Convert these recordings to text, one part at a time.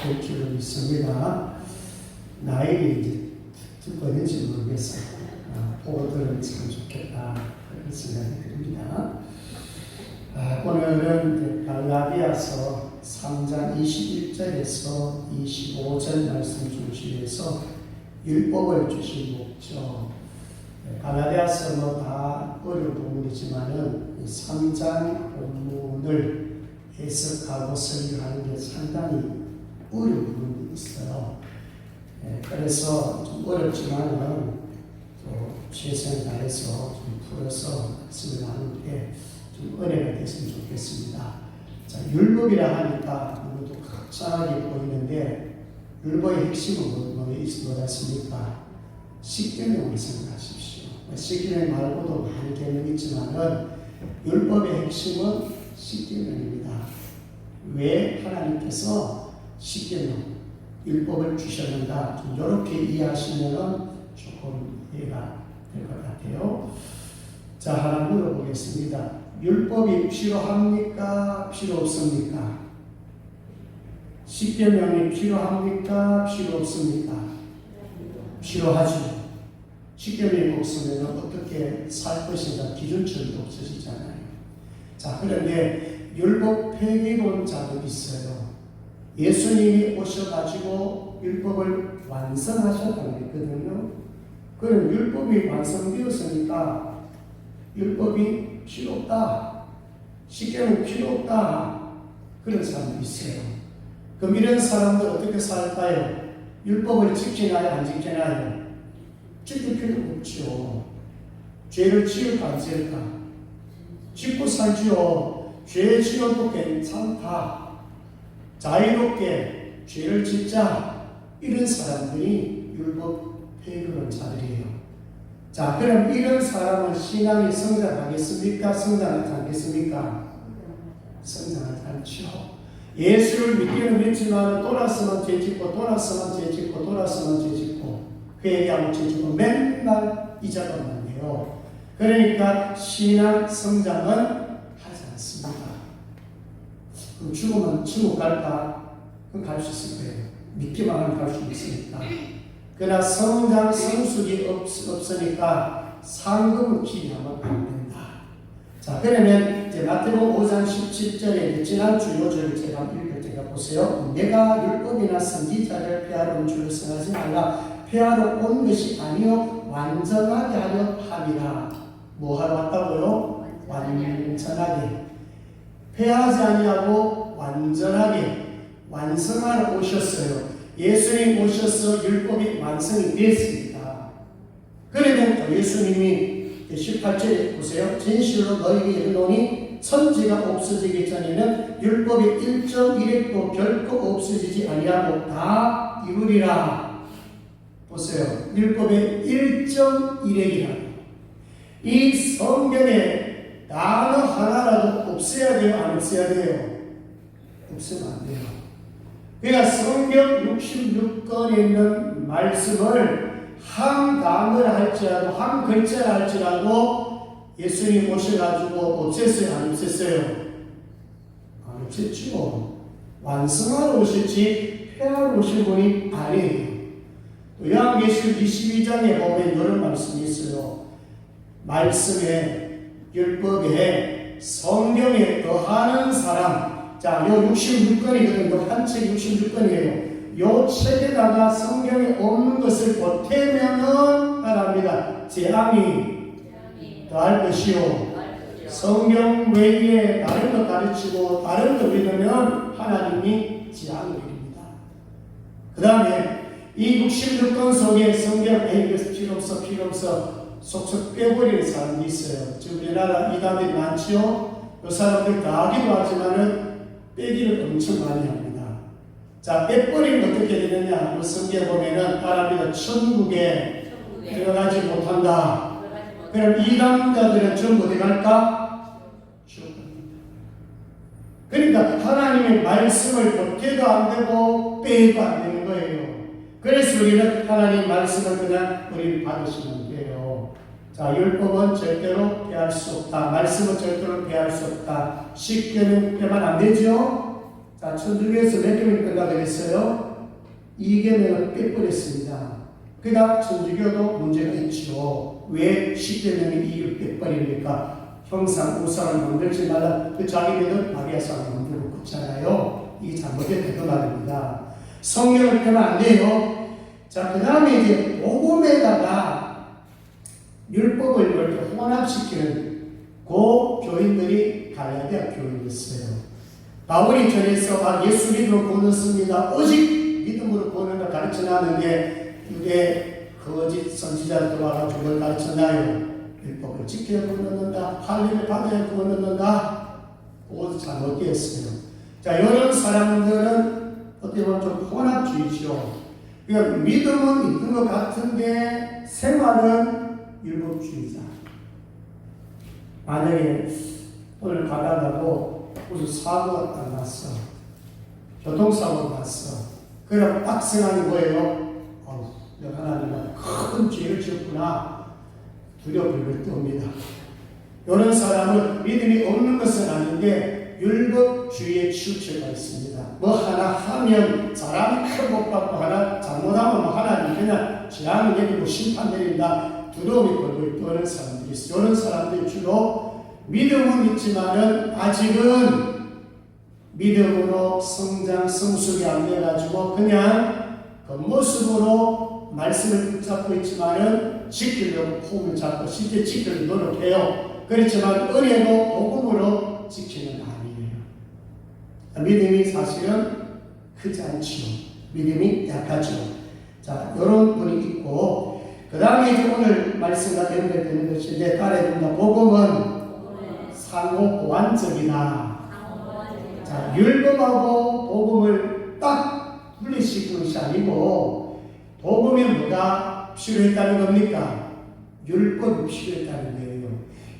될 줄로 믿습니다. 나에게 이제 듣고 있는지 모르겠어요. 보고 들으면 참 좋겠다 그런 생각이 듭니다. 오늘은 갈라디아서 3장 21절에서 25절 말씀 중심에서 율법을 주신 목적, 갈라디아서 다 어려운 부분이지만은 3장 본문을 해석하고 설교하는 게 상당히 어려운 부분이 있어요. 그래서 좀 어렵지만은 또 최선을 다해서 좀 풀어서 말씀을 나누는데 좀 은혜가 됐으면 좋겠습니다. 자, 율법이라 하니까 이것도 각자하게 보이는데 율법의 핵심은 뭐였습니까? 십계명을 생각하십시오. 십계명 말고도 많은 계명이 있지만은 율법의 핵심은 십계명입니다. 왜 하나님께서 십계명, 율법을 주셨는가? 좀 이렇게 이해하시면은 조금 이해가 될 것 같아요. 자, 하나 물어보겠습니다. 율법이 필요합니까? 필요 없습니까? 십계명이 필요합니까? 필요 없습니까? 필요하죠. 십계명이 없으면 어떻게 살 것인가 기준점이 없어지잖아요. 자, 그런데 율법 폐기론자도 있어요. 예수님이 오셔가지고 율법을 완성하셨다고 했거든요. 그럼 율법이 완성되었으니까 율법이 필요 없다. 십계명 필요 없다. 그런 사람도 있어요. 그럼 이런 사람들 어떻게 살까요? 율법을 지키나요? 안 지키나요? 지킬 필요가 없죠. 죄를 지을까 안 지을까? 짓고 살지요. 죄 지어도 괜찮다. 자유롭게 죄를 짓자. 이런 사람들이 율법 폐기론자들이에요. 자, 그럼 이런 사람은 신앙이 성장하겠습니까? 성장하지 않겠습니까? 성장하지 않죠. 예수를 믿기는 믿지만 돌았으면 죄짓고 돌았으면 죄짓고 돌았으면 죄짓고 회개하고 죄짓고 맨날 이자만 해요. 그러니까 신앙 성장은 하지 않습니다. 그럼 죽으면 지옥 갈까? 그럼 갈 수 있을 거예요. 믿기만 하면 갈 수 있으니까. 그러나 성장 성숙이 없으니까 상급은 기대하면 안 된다. 자, 그러면 이제 마태복음 5장 17절에 지난주 요절을 제가 읽을 때가 보세요. 내가 율법이나 선지자를 폐하러 온 줄을 생각하지 말라. 폐하러 온 것이 아니요 완전하게 하려 함이라. 뭐 하러 왔다고요? 완전하게. 폐하지 아니하고 완전하게 완성하러 오셨어요. 예수님 오셔서 율법이 완성이 됐습니다. 그러면 예수님이 18절에 보세요. 진실로 너희에게 이르노니 천지가 없어지기 전에는 율법의 1.1획도 결코 없어지지 아니하고 다 이루리라. 보세요. 율법의 1.1획이라. 이 성경에 단어 하나라도 없애야 돼요? 안 없애야 돼요? 없으면 안 돼요. 그러니까 성경 66권에 있는 말씀을 한 단어를 할지라도 한 글자를 할지라도 예수님 오셔가지고 없앴어요? 안 없앴어요? 안 없앴죠. 완성하러 오실지 폐하러 오실 분이 아니에요. 요한계시록 22장에 보면 이런 말씀이 있어요. 말씀에 율법에 성경에 거하는 사람, 자, 요 66권이거든요. 한 책 66권이에요. 요 책에다가 성경에 없는 것을 보태면은 말합니다. 재앙이 더할 것이요. 성경 외에 다른 것 가르치고 다른 것 믿으면 하나님이 재앙을 드립니다. 그 다음에 이 66권 속에 성경 이것은 필요 없어 속속 빼버리는 사람이 있어요. 지금 우리나라 이단들이 많지요. 그 사람들 다 기도하지만은 빼기를 엄청 많이 합니다. 자, 빼버리면 어떻게 되느냐? 성경에 보면은 말합니다. 천국에 들어가지 못한다. 그럼 이단자들은 전부 어디 갈까? 그러니까 하나님의 말씀을 벗겨도 안 되고 빼도 안 되는 거예요. 그래서 우리는 하나님 말씀을 그냥 우리를 받으시면 돼요. 자, 율법은 절대로 폐할 수 없다. 말씀은 절대로 폐할 수 없다. 십계명 빼면 안 되죠? 자, 천주교에서 몇 개를 뺀다 그랬어요? 2계명을 빼버렸습니다. 그러니까 천주교도 문제가 있죠. 왜 10계명이 2를 빼버립니까? 형상, 우상을 만들지 말라. 그 자기네들 마리아상을 만들고 그렇잖아요. 이게 잘못된 말입니다. 성경을 빼면 안 돼요. 자, 그 다음에 이제 복음에다가 율법을 이렇게 혼합시키는 그 교인들이 갈라디아 교인이었어요. 바울이 전해서 예수 믿음으로 구원 얻습니다. 오직 믿음으로 구원을 가르쳐 놨는데 유대 거짓 선지자들 와가지고 그걸 가르쳤나요? 율법을 지켜야 구원 얻는다. 할례를 받아야 구원 얻는다. 그것도 잘못되었어요. 자, 이런 사람들은 어떻게 보면 좀 혼합주의죠. 그러니까 믿음은 있는 것 같은데 생활은 율법주의자. 만약에 오늘 가다가도 무슨 사고가 딱 났어. 교통사고가 났어. 그럼 딱 생각이 뭐예요? 내가 하나님은 큰 죄를 지었구나. 두려움을 떠옵니다. 이런 사람은 믿음이 없는 것은 아닌데 율법주의에 치우쳐가 있습니다. 뭐 하나 하면 사람이 큰 복 받고 하나 잘못하면 하나님 그냥 재앙을 내리고 심판 내린다. 두려움이 걸고 떠는 사람들이 있어요. 이런 사람들이 주로 믿음은 있지만은 아직은 믿음으로 성장, 성숙이 안 돼가지고 그냥 겉모습으로 말씀을 붙잡고 있지만은 지키려고 폼을 잡고 실제 지키려고 노력해요. 그렇지만 은혜도 복음으로 지키는 아니에요. 믿음이 사실은 크지 않지요. 믿음이 약하죠. 자, 이런 분이 있고 그 다음에 오늘 말씀과 연결되는 것인데 따라해봅니다. 복음은 상호 보완적이다. 자, 율법하고 복음을 딱 분리시키는 것이 아니고 복음에 뭐가 필요했다는 겁니까? 율법이 필요했다는 거예요.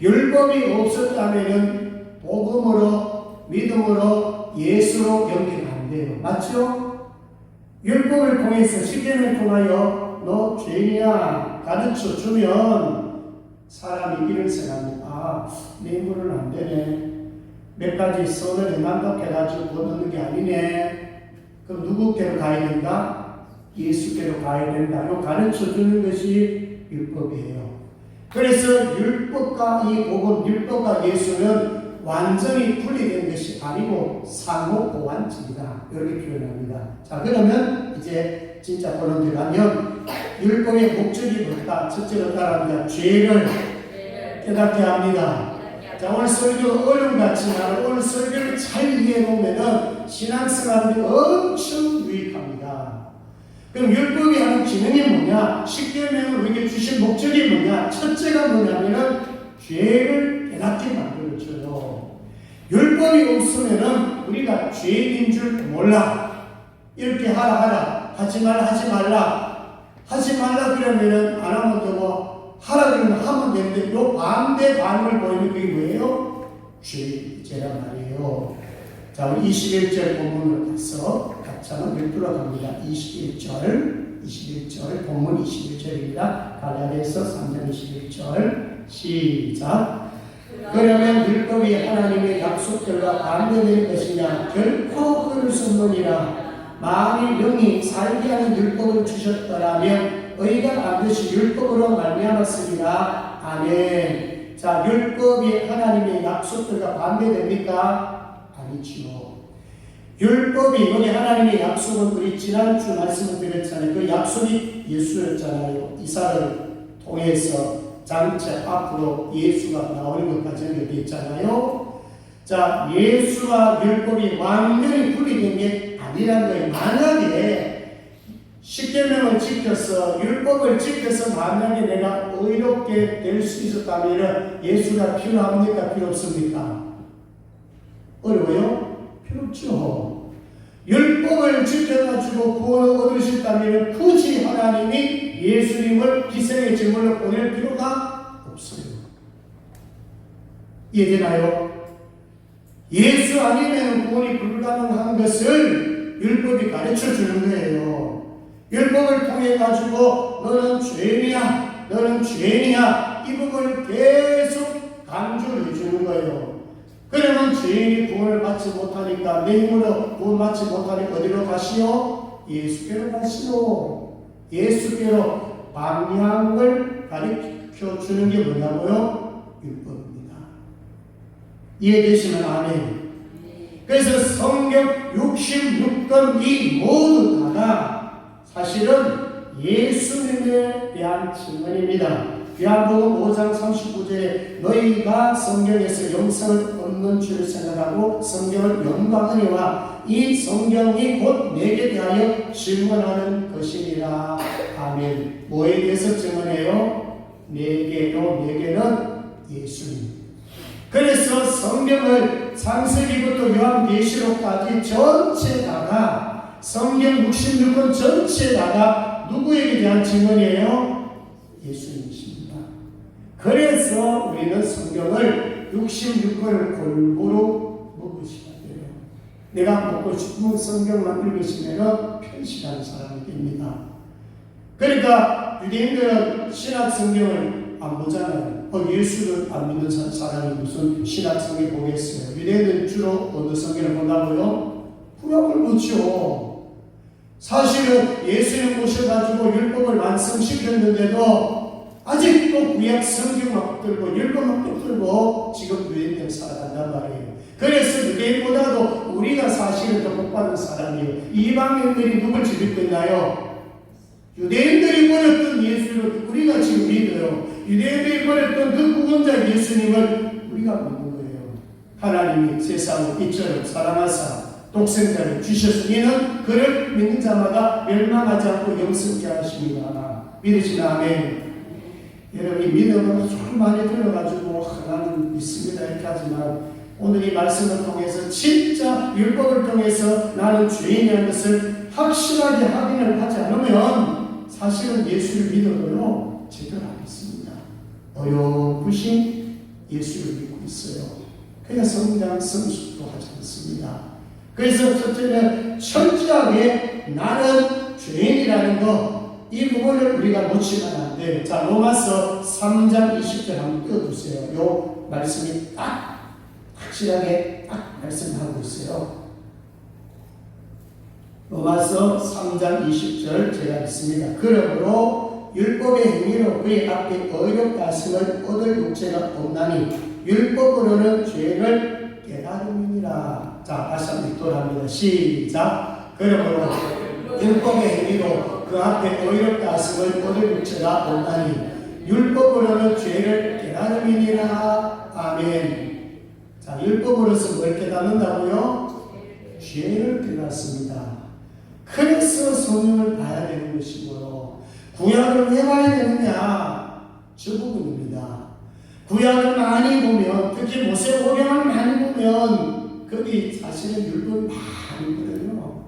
율법이 없었다면 복음으로 믿음으로 예수로 연결이 안 돼요. 맞죠? 율법을 통해서 십계명을 통하여 너 죄인이야 가르쳐 주면 사람이 이런 생각합니다. 내 물은 안 되네. 몇 가지 선을 만족해가지고 얻는 게 아니네. 그럼 누구께로 가야 된다? 예수께로 가야 된다. 요 가르쳐 주는 것이 율법이에요. 그래서 율법과 이 복음, 율법과 예수는 완전히 분리된 것이 아니고 상호 보완적이다. 이렇게 표현합니다. 자, 그러면 이제 진짜 본론 들어가면 율법의 목적이 뭘까? 첫째로 따라합니다. 죄를 깨닫게 합니다. 자, 오늘 설교 어려운 것 같지만 오늘 설교를 잘 이해해보면 신앙생활이 엄청 유익합니다. 그럼 율법이 하는 기능이 뭐냐? 십계명을 우리에게 주신 목적이 뭐냐? 첫째가 뭐냐면은 죄를 깨닫게 만들어줘요. 율법이 없으면은 우리가 죄인인 줄 몰라. 이렇게 하라 하지 말라 그러면은 안 하면 되고 하라 그러면 하면 되는데 요 반대 반응을 보이는 그게 뭐예요? 죄란 말이에요. 자, 우리 21절 본문으로 가서 같이 한번 읽도록 합니다. 21절 본문 21절입니다. 갈라디아서 3장 21절 시작. 그러면 율법이 하나님의 약속들과 반대될 것이냐? 결코 그럴 수 없느니라. 만일 영이 살게 하는 율법을 주셨더라면 의가 반드시 율법으로 말미암았으리라. 아멘. 자, 율법이 하나님의 약속들과 반대됩니까? 아니지요. 율법이 여기 하나님의 약속은 우리 지난주 말씀을 드렸잖아요. 그 약속이 예수였잖아요. 이삭을 통해서 장차 앞으로 예수가 나오는 것까지 연결되어 있잖아요. 자, 예수와 율법이 완전히 분리된 게 아니란 거예요. 만약에 십계명을 지켜서 율법을 지켜서 만약에 내가 의롭게 될 수 있었다면 예수가 필요합니까? 필요 없습니까? 어려워요? 필요 없죠. 율법을 지켜가지고 구원을 얻으셨다면 굳이 하나님이 예수님을 희생의 제물로 보낼 필요가 없어요. 이해되나요? 예수 아니면 구원이 불가능한 것을 율법이 가르쳐 주는 거예요. 율법을 통해 가지고 너는 죄인이야 이 부분을 계속 강조를 해주는 거예요. 그러면 죄인이 구원을 받지 못하니까, 내 힘으로 구원 받지 못하니까 어디로 가시오? 예수께로 가시오. 예수께로 방향을 가르쳐 주는 게 뭐냐고요? 율법입니다. 이해되시면 아멘. 그래서 성경 66권 이 모두 다가 사실은 예수님에 대한 증언입니다. 요한복음 5장 39절에 너희가 성경에서 영생을 얻는 줄 생각하고 성경을 영광하니와 이 성경이 곧 내게 대하여 증언하는 것이니라. 아멘. 뭐에 대해서 증언해요? 내게요. 내게는 예수님. 그래서 성경을 창세기부터 요한계시록까지 전체다가 성경 66권 전체다가 누구에게 대한 증언이에요? 예수님이십니다. 그래서 우리는 성경을 66권을 골고루 먹으셔야 돼요. 내가 먹고 싶은 성경만 읽으시면 편식하는 사람이 됩니다. 그러니까 유대인들은 신약 성경을 안 보잖아요. 예수를 안 믿는 사람이 무슨 신약 성경 보겠어요? 유대인들은 주로 어느 성경을 본다고요? 구약을 보죠. 사실은 예수님 오셔가지고 율법을 완성시켰는데도 아직도 구약 성경만 붙들고 율법만 붙들고 지금 유대인들 살아간단 말이에요. 그래서 유대인보다도 우리가 사실은 더 복받은 사람이에요. 이방인들이 누굴 믿고 있나요? 유대인들이 버렸던 예수를 우리가 지금 믿어요. 유대인들이 버렸던 그 구원자 예수님을 우리가 믿는 거예요. 하나님이 세상을 이처럼 사랑하사 독생자를 주셨으니는 그를 믿는 자마다 멸망하지 않고 영생케 하십니다. 믿으시면 아멘. 여러분 이 믿음은 좀 많이 들어가지고 나는 믿습니다 이렇게 하지만 오늘 이 말씀을 통해서 진짜 율법을 통해서 나는 죄인이라는 것을 확실하게 확인을 하지 않으면 사실은 예수를 믿어도요 제대로 안 믿습니다. 어렴풋이 예수를 믿고 있어요. 그냥 성장 성숙도 하지 않습니다. 그래서 첫째는 철저하게 나는 죄인이라는 것 이 부분을 우리가 놓치면 안 돼요. 자, 로마서 3장 20절 한번 띄워주세요. 요 말씀이 딱 확실하게 딱 말씀하고 있어요. 로마서 3장 20절 제가 읽습니다. 그러므로 율법의 행위로 그의 앞에 어렵다 하심을 얻을 육체가 없나니 율법으로는 죄를 깨달음이니라. 자, 다시 한번 읽도록 합니다. 시작. 그러므로 율법의 행위로 그 앞에 어렵다 하심을 얻을 육체가 없나니 율법으로는 죄를 깨달음이니라. 아멘. 자, 율법으로서 뭘 깨닫는다고요? 죄를 깨닫습니다. 그래서 성경을 봐야 되는 것이고요. 구약을 왜 봐야 되느냐? 저 부분입니다. 구약을 많이 보면, 특히 모세오경을 많이 보면 거기 사실은 율법이 많이 있거든요.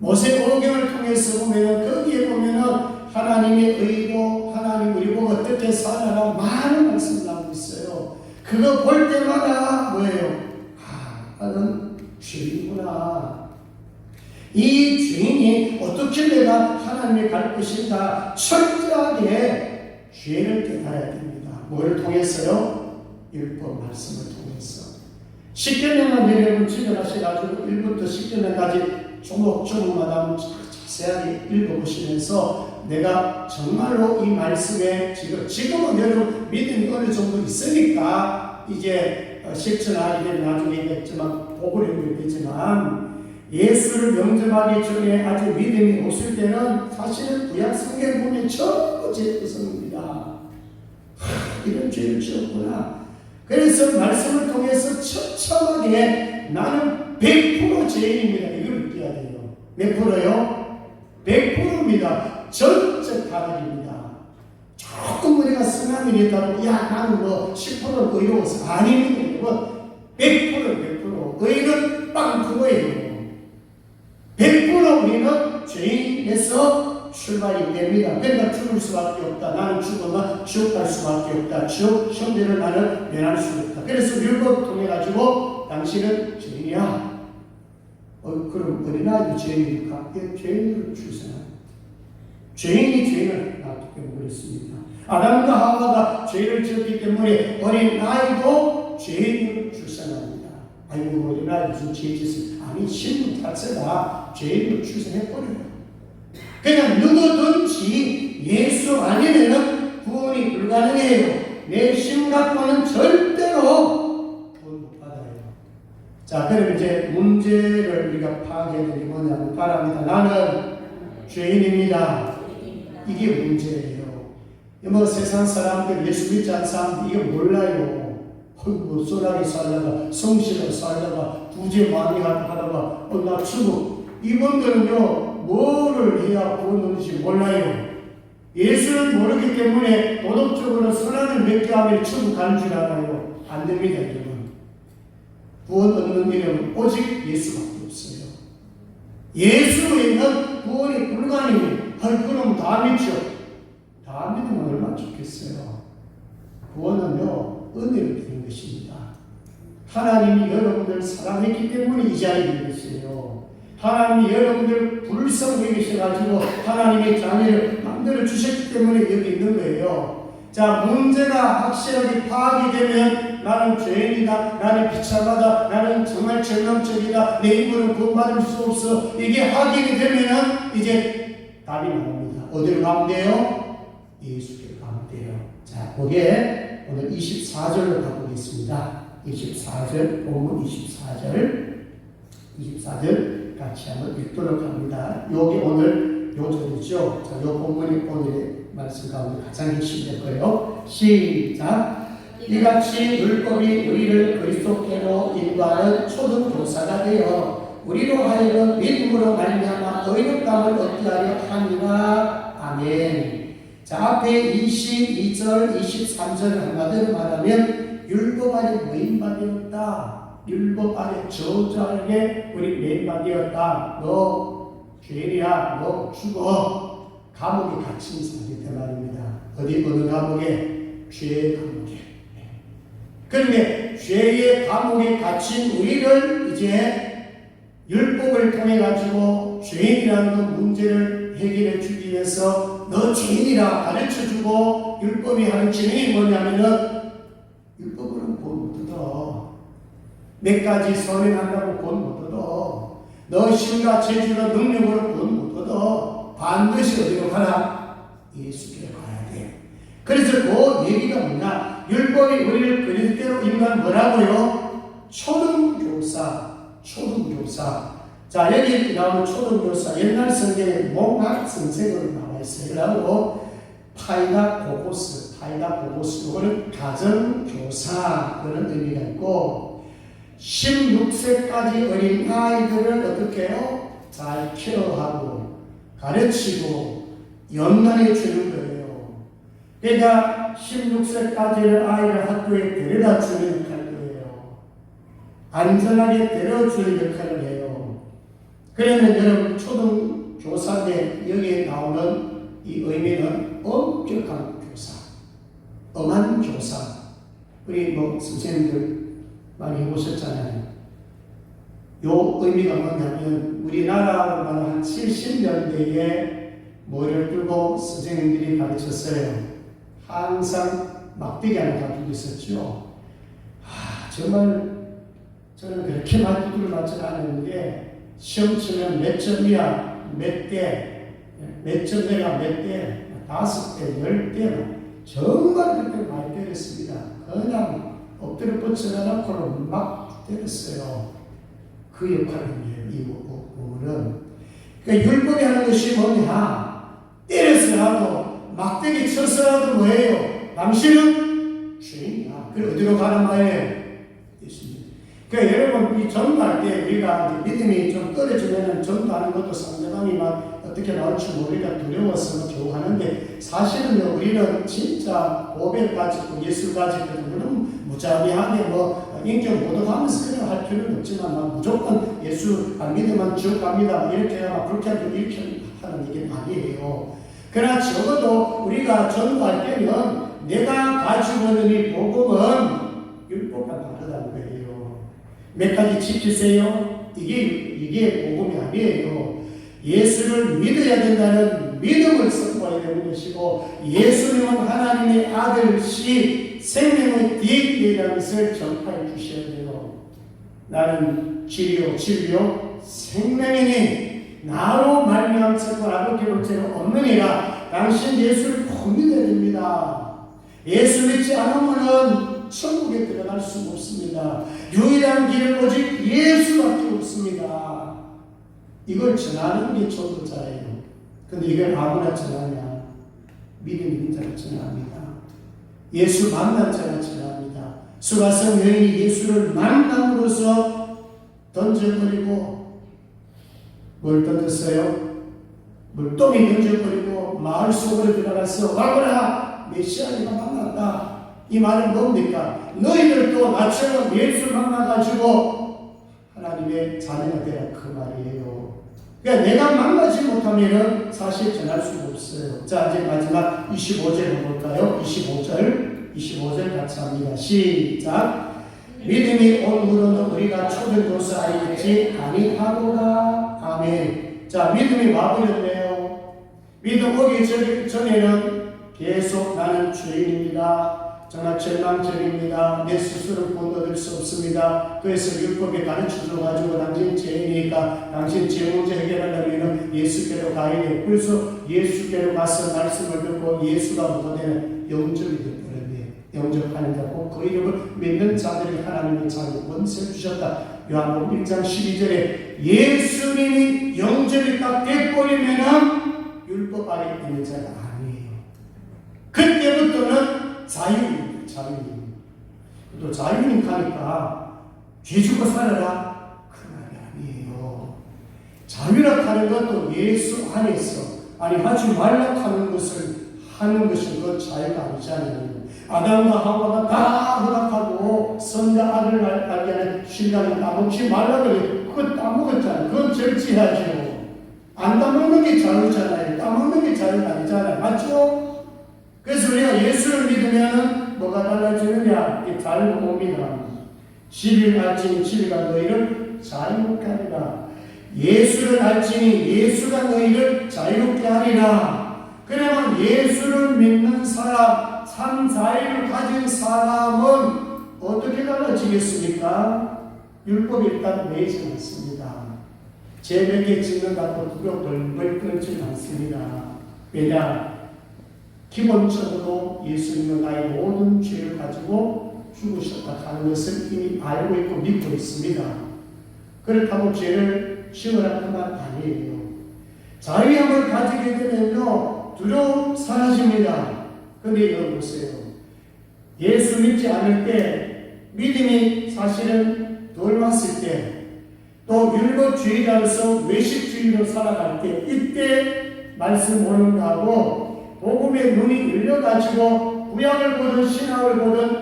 모세오경을 통해서 보면 거기에 보면은 하나님의 의도, 하나님 그리고 어떻게 살아라 많은 말씀을 나오고 있어요. 그거 볼 때마다 뭐예요? 나는 죄인이구나. 이 죄인이 어떻게 내가 하나님의 갈 것인가 철저하게 죄를 깨달아야 됩니다. 뭘 통해서요? 율법 말씀을 통해서. 10개명만 내려면 지정하셔가지고 1부터 10개명까지 조목조목마다 자세하게 읽어보시면서 내가 정말로 이 말씀에 지금은 여러분 믿음이 어느 정도 있으니까 이제 실천하게 되면 나중에 있겠지만 복을 이루겠지만 예수를 영접하기 전에 아직 믿음이 없을 때는 사실은 구약 성경 보면 전부 죄구성입니다. 이런 죄를 지었구나. 그래서 말씀을 통해서 처참하게 나는 100% 죄인입니다. 이걸 느껴야 돼요. 몇 프로요? 100%입니다. 전적 다르입니다. 조금 우리가 승함이 있다고 나는 뭐 10% 의로워서 아닙니다. 100% 의는 빵 그거예요. 100% 우리는 죄인에서 출발이 됩니다. 그러니까 죽을 수밖에 없다. 나는 죽으면 지옥 갈 수밖에 없다. 지옥 형제를 나는 면할 수 없다. 그래서 율법 통해 가지고 당신은 죄인이야. 그럼 어린아이도 죄인이니까 죄인으로 출생합니다. 죄인이 죄인을 낳기 때문에 그렇습니다. 아담과 하와가 죄를 지었기 때문에 어린아이도 죄인을 출생합니다. 아이고 우리나라 무슨 죄짓을 아니 신분 자체가 죄인을 출생해버려요. 그냥 누구든지 예수 아니면은 구원이 불가능해요. 내 심각과는 절대로 구원 못 받아요. 자, 그럼 이제 문제를 우리가 파악해야 되는 게 뭐냐면 바랍니다. 나는 죄인입니다. 이게 문제예요. 뭐 세상 사람들 예수 믿지 않는 사람들 이거 몰라요. 뭐 소나기 살다가 성실하게 살다가 부재 많이 하다가 나 죽어. 이분들은요 뭐를 해야 구원 얻는지 몰라요. 예수를 모르기 때문에 도덕적으로 선악을 맺게 하면 천국 가는 줄 알아요. 안 됩니다. 여러분. 구원 얻는 이름은 오직 예수밖에 없어요. 예수 외에는 구원이 불가능해요. 그럼 다 믿죠. 다 믿으면 얼마나 좋겠어요. 구원은요 은혜로 되는 것입니다. 하나님이 여러분들 사랑했기 때문에 이 자리에 있는 것이에요. 하나님이 여러분들 불쌍히 계셔가지고 하나님의 자녀를 만들어 주셨기 때문에 여기 있는 거예요. 자, 문제가 확실하게 파악이 되면 나는 죄인이다, 나는 비참하다, 나는 정말 절망적이다, 내 힘으로 구원받을 수 없어, 이게 확인이 되면 이제 답이 나옵니다. 어디로 가면 돼요? 예수께 가면 돼요. 자, 거기에 오늘 24절로 가보겠습니다. 24절, 본문 24절 같이 한번 읽도록 합니다. 요게 오늘 요절이죠. 자, 요 본문이 오늘의 말씀 가운데 가장 핵심이 될 거예요. 시작. 이같이 율법이 우리를 그리스도께로 인도하는 초등교사가 되어 우리로 하여금 믿음으로 말미암아 의롭다함을 얻게 하려 함이라. 아멘. 자, 앞에 22절, 23절 한마디로 말하면 율법 아래 매인받았다. 율법 아래 저주하게 우리 매인받았다. 너 죄인이야. 너 죽어. 감옥에 갇힌 사람이 될 말입니다. 어디 어느 감옥에? 죄의 감옥에. 그런데 죄의 감옥에 갇힌 우리를 이제 율법을 통해 가지고 죄인이라는 그 문제를 해결해 주기 위해서 너 죄인이라 가르쳐주고 율법이 하는 진행이 뭐냐면은 율법으로는 구원 못 얻어. 몇 가지 선행한다고 구원 못 얻어. 너 신과 재주로 능력으로 구원 못 얻어. 반드시 어디로 가라? 예수께로 가야 돼. 그래서 그 얘기가 뭐냐? 율법이 우리를 그리스도로 인간 뭐라고요? 초등교사. 자, 여기 나오는 초등교사, 옛날 성경에 몽학 선생으로 나와 있어요. 그리고 파이다고고스, 이거는 가정교사 그런 의미가 있고 16세까지 어린 아이들을 어떻게 해요? 잘 케어하고 가르치고 연단해 주는 거예요. 그러니까 16세까지는 아이를 학교에 데려다 주는 역할이에요. 안전하게 데려주는 역할을 해요. 그러면 여러분 초등교사인데 여기에 나오는 이 의미는 엄격한 교사, 엄한 교사. 우리 선생님들 많이 해보셨잖아요. 요 의미가 뭐냐면 우리나라로 말하면 한 70년대에 머리를 들고 선생님들이 가르쳤어요. 항상 막대기 하나 가지고 있었죠. 정말 저는 그렇게 많이 두드려 맞지 않았는데 시험 치면 몇 점이야, 몇 대, 몇 점 내가 몇 대, 5대, 10대, 정말 그렇게 많이 때렸습니다. 그냥 엎드려 뻗쳐가지고 막 때렸어요. 그 역할이에요, 이 부분은. 그러니까 율법이 하는 것이 뭐냐? 때렸어라도, 막대기 쳤어라도 뭐예요? 당신은 죄인이야. 그럼 어디로 가는 말이에요? 그러니까 여러분, 이 전도할 때 우리가 믿음이 좀 떨어지면 전도하는 것도 상대방이 막 어떻게 나올지 모르니까 두려워서 겨우 하는데 사실은 우리는 진짜 고백 가지고 예술 가지고 그럼 무자비하게 인격 모독하면서 그냥 할 필요는 없지만 무조건 예수 안 믿으면 지옥 갑니다. 이렇게 하면 그렇게 하면 이렇게 하는 얘기는 아니에요. 그러나 적어도 우리가 전도할 때는 내가 가지고 있는 이 복음은 율법과 다르다는 거예요. 몇 가지 지키세요. 이게 복음이 아니에요. 예수를 믿어야 된다는 우리는 믿음을 선포해야 되는 것이고 예수님은 하나님의 아들이시 생명의 DNA라는 것을 전파해 주셔야 돼요. 나는 진리요 진리요 생명이니 나로 말미암아 아버지로 죄는 없느니라. 당신 예수를 꼭 믿어야 됩니다. 예수 믿지 않으면 천국에 들어갈 수 없습니다. 유일한 길은 오직 예수밖에 없습니다. 이걸 전하는 게 전도자예요. 근데 이걸 아무나 전하냐? 믿음 있는 자가 전합니다. 예수 만난 자가 전합니다. 수가성 여인이 예수를 만남으로써 던져버리고 뭘 던졌어요? 물동이 던져버리고 마을 속으로 들어가서 와보라! 메시아가 만났다. 이 말은 뭡니까? 너희들도 나처럼 예수 만나가지고 하나님의 자녀가 되라 그 말이에요. 그러니까 내가 만나지 못하면 사실 전할 수가 없어요. 자, 이제 마지막 25절 볼까요? 25절 같이 합니다. 시작. 믿음이 온무로는 우리가 초전도서 알겠지 아니하도다. 아멘. 자, 믿음이 와버렸네요. 믿음 오기 전에는 계속 나는 죄인입니다. 정말 절망적입니다. 내 스스로 본받을 수 없습니다. 그래서 율법에 가르쳐줘가지고 당신 죄이니까 당신 죄 문제 해결하려면 예수께로 가야 돼. 그래서 예수께로 가서 말씀을 듣고 예수가 보내는 영접이 되버렸네요. 영접하는 자고 그 이름을 믿는 자들이 하나님의 자녀 권세를 주셨다. 요한복음 1장 12절에 예수님이 영접이 딱 돼버리면 율법 아래 있는 자가 아니에요. 그때부터는 자유입니다. 자유입니다. 또 자유인 가니까 죄 주고 살아라 그 말이 아니에요. 자유라 하는 것도 예수 안에서 하지 말라 하는 것을 하는 것이 그 자유가 아니잖아요. 아담과 하와가 다 허락하고 선자 아들을 알게 하는 신랑이 따먹지 말라 그래. 그거 따먹었잖아요. 그건 절제하죠. 안 따먹는 게 자유잖아요. 따먹는 게 자유가 아니잖아요. 맞죠? 그래서 우리가 예수를 믿으면 뭐가 달라지느냐? 이 자유가 옵니다. 10일 알지니 10일간 너희를 자유롭게 하리라. 예수를 알지니 예수가 너희를 자유롭게 하리라. 그러면 예수를 믿는 사람, 참 자유를 가진 사람은 어떻게 달라지겠습니까? 율법이 일단 매이지 않습니다. 죄 몇 개 짓는다고 두려워 벌벌 떨지 않습니다. 왜냐? 기본적으로 예수님은 나의 모든 죄를 가지고 죽으셨다 하는 것을 이미 알고 있고 믿고 있습니다. 그렇다고 죄를 지으라 그 말 아니에요. 자유함을 가지게 되면요 두려움 사라집니다. 근데 이거 보세요. 예수 믿지 않을 때 믿음이 사실은 덜 왔을 때 또 율법주의자로서 외식주의로 살아갈 때 이때 말씀 보는 거하고 복음의 눈이 열려가지고 구약을 보든 신학을 보든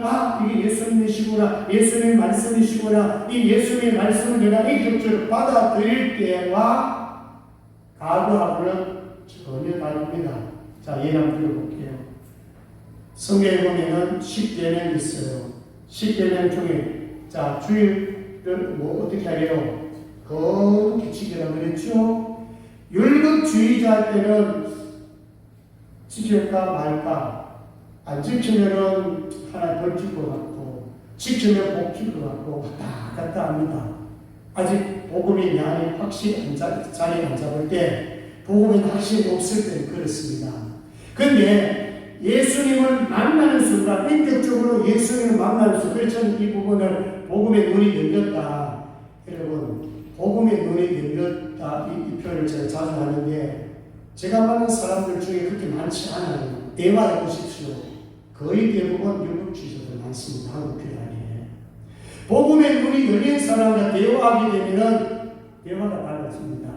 이게 예수님이시구나, 예수님 말씀이시구나, 이 예수님의 말씀을 내가 인격적으로 받아들일 때와 과거하고는 전혀 다릅니다. 자, 예를 한번 들어볼게요. 성경에 보면은 10계명이 있어요. 10계명 중에 자, 주일을 어떻게 하래요? 거룩히 지키라고 그랬죠? 율법주의자 때는 지킬까 말까, 안 지키면은 하나 벌줄 것 같고, 지키면 복 줄 것 같고, 왔다 갔다 합니다. 아직 복음이 내 안에 확실히 자리에 안 잡을 때, 복음이 확실히 없을 때는 그렇습니다. 근데 예수님을 만나는 순간, 인격적으로 예수님을 만나는 순간, 그래서 이 부분을 복음의 눈이 열렸다. 여러분, 복음의 눈이 열렸다. 이 표현을 제가 자주 하는데, 제가 만난 사람들 중에 그렇게 많지 않아요. 대화해 보십시오. 거의 대부분 율법주의자들 많습니다. 한국 교회 안에. 복음의 눈이 열린 사람과 대화하게 되면 대화가 달라집니다.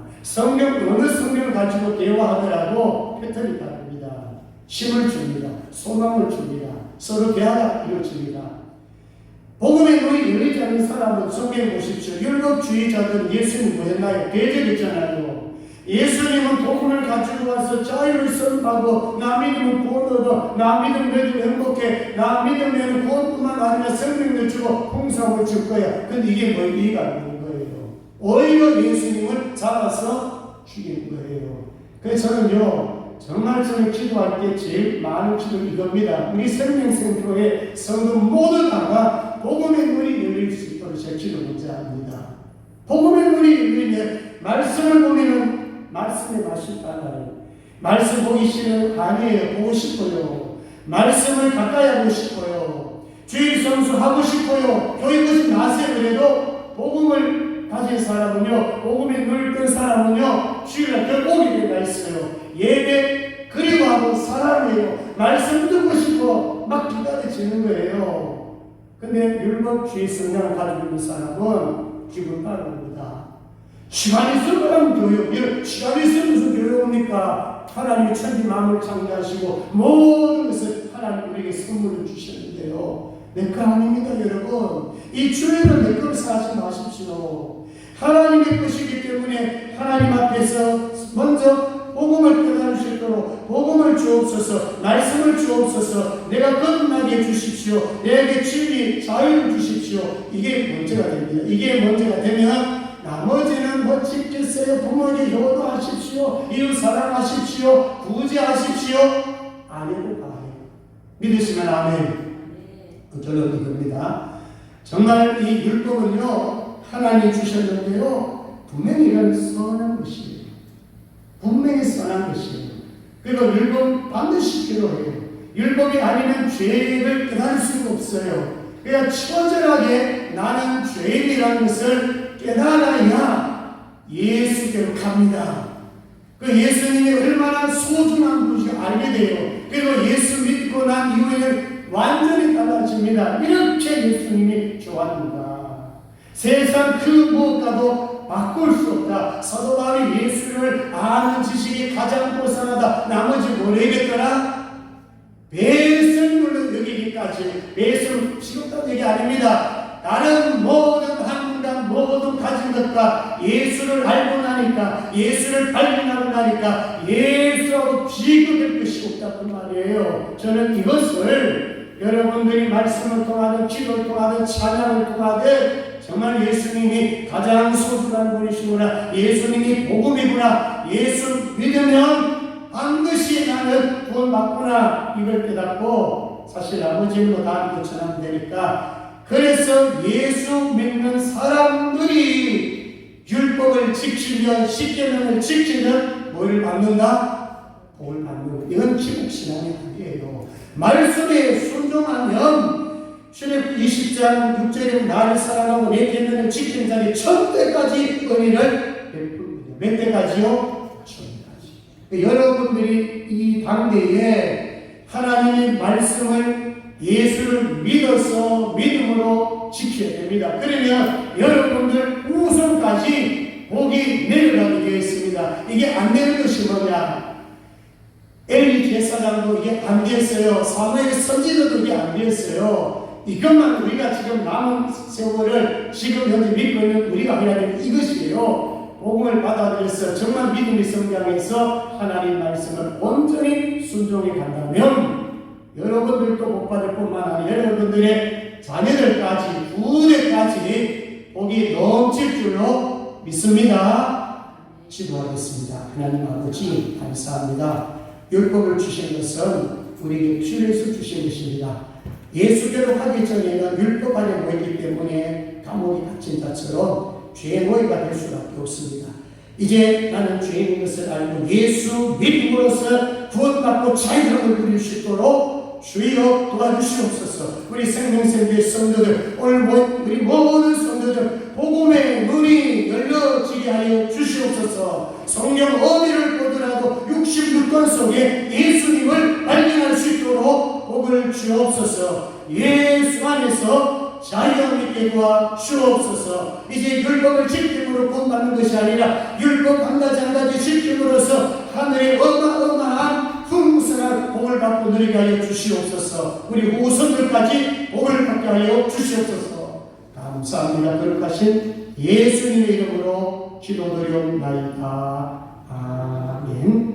어느 성경을 가지고 대화하더라도 패턴이 다릅니다. 힘을 줍니다. 소망을 줍니다. 서로 대화가 이루어집니다. 복음의 눈이 열리지 않는 사람은 성경에 보십시오. 율법주의자들은 예수님 뭐였나요? 대적했잖아요. 예수님은 복음을 가지고 와서 자유를 선포하고 나 믿으면 구원 얻어, 나 믿으면 행복해, 나 믿으면 구원뿐만 아니라 생명도 주고 풍성을 줄 거야. 근데 이게 뭐 이해가 안 되는 거예요. 오히려 예수님을 잡아서 죽이는 거예요. 그래서 저는요 정말 저는 기도할 때 제일 많은 기도 이겁니다. 우리 생명센터의 성도 모두 다가 복음의 문이 열릴 수 있도록 제 기도 먼저 합니다. 복음의 문이 열리면 말씀을 보면은 말씀의 맛이 달라요. 말씀 보기 싫으면 아니에요. 보고 싶어요. 말씀을 가까이 하고 싶어요. 주일 성수 하고 싶어요. 교육을 나세요. 그래도 복음을 가진 사람은요, 복음에 눈을 뜬 사람은요, 주일날 결국이 되어 있어요. 예배 그리워하고 사랑해요. 말씀 듣고 싶어 막 기다려지는 거예요. 근데 율법 주의 성장을 가지고 있는 사람은 기분 따릅니다. 시간이 있으면 교육, 시간이 있으면 무슨 교육입니까? 하나님이 천지 만물을 창조하시고 모든 것을 하나님 우리에게 선물을 주셨는데요. 내 거 아닙니다, 여러분. 이 주일은 내 것을 사지 마십시오. 하나님의 것이기 때문에 하나님 앞에서 먼저 복음을 깨달을 수 있도록 복음을 주옵소서, 말씀을 주옵소서, 내가 거듭나게 해주십시오, 내게 진리, 자유를 주십시오. 이게 문제가 됩니다. 이게 문제가 되면 나머지는 뭐 지켰어요, 부모에게 효도하십시오, 이웃 사랑하십시오, 구제하십시오, 안 해도 가요. 믿으시면 아멘. 결론이 이겁니다. 정말 이 율법은요, 하나님이 주셨는데요, 분명히 이런 선한 것이에요. 분명히 선한 것이에요. 그리고 율법 반드시 필요해요. 율법이 아니면 죄를 깨달을 수가 없어요. 그러니까 처절하게 나는 죄인이라는 것을 깨달아야 예수께로 갑니다. 그 예수님이 얼마나 소중한 분인지 알게 돼요. 그리고 예수 믿고 난 이후에는 완전히 달라집니다. 이렇게 예수님이 좋아합니다. 세상 그 무엇과도 바꿀 수 없다. 사도 바울이 예수를 아는 지식이 가장 고상하다. 나머지 모르겠더라. 배설물로 여기기까지. 배설 지겹다는 얘기 아닙니다. 다른 모든 한국당 모든 가진 것과 예수를 알고 나니까, 예수를 발견하고 나니까 예수하고 비교될 것이 없다는 말이에요. 저는 이것을 여러분들이 말씀을 통하든 기도를 통하든 찬양을 통하든 정말 예수님이 가장 소중한 분이시구나, 예수님이 복음이구나, 예수 믿으면 반드시 나는 구원받구나, 이걸 깨닫고 사실 나머지는 뭐 다 믿고 전하면 되니까, 그래서 예수 믿는 사람들이 율법을 지키면, 십계명을 지키면 뭘 받는다? 복을 받는 것. 이건 기복신앙이 아니에요. 말씀에 순종하면 출애굽 20장 6절에 나를 사랑하고 내 계명을 지키는 자니 천대까지 은혜를 베풉니다. 몇 대까지요? 천대까지. 여러분들이 이 당대에 하나님의 말씀을, 예수를 믿어서 믿음으로 지켜야 됩니다. 그러면 여러분들 우선까지 복이 내려가게 되어 있습니다. 이게 안 되는 것이 뭐냐? 엘리 제사장도 이게 안 됐어요. 사무엘 선지자도 이게 안 됐어요. 이것만 우리가 지금 남은 세월을 지금 현재 믿고 있는 우리가 해야 되는 이것이에요. 복음을 받아들여서 정말 믿음이 성장해서 하나님 말씀을 온전히 순종해 간다면 여러분들도 복 받을 뿐만 아니라 여러분들의 자녀들까지, 후대까지 복이 넘칠 줄로 믿습니다. 기도하겠습니다. 하나님 아버지 감사합니다. 율법을 주신 것은 우리에게 필요해서 주신 것입니다. 예수께로 가기 전에는 율법 안에 모이기 때문에 감옥에 갇힌 자처럼 죄의 노예가 될 수밖에 없습니다. 이제 나는 죄인인 것을 알고 예수 믿음으로써 구원받고 자유함을 누릴 수 있도록 주여 도와주시옵소서. 우리 생명센터의 성도들, 오늘 우리 모든 성도들 복음의 눈이 열려지게 하여 주시옵소서. 성령 어디를 보더라도 66권 속에 예수님을 발견할 수 있도록 복을 주옵소서. 예수 안에서 자유함 있게 도와주옵소서. 이제 율법을 지킴으로 구원받는 것이 아니라 율법 한 가지 한 가지 지킴으로써 하늘의 어마어마한 풍성한 복을 받고 누리게 하여 주시옵소서. 우리 후손들까지 복을 받게 하여 주시옵소서. 감사합니다. 거룩하신 예수님의 이름으로 기도드리옵나이다. 아멘.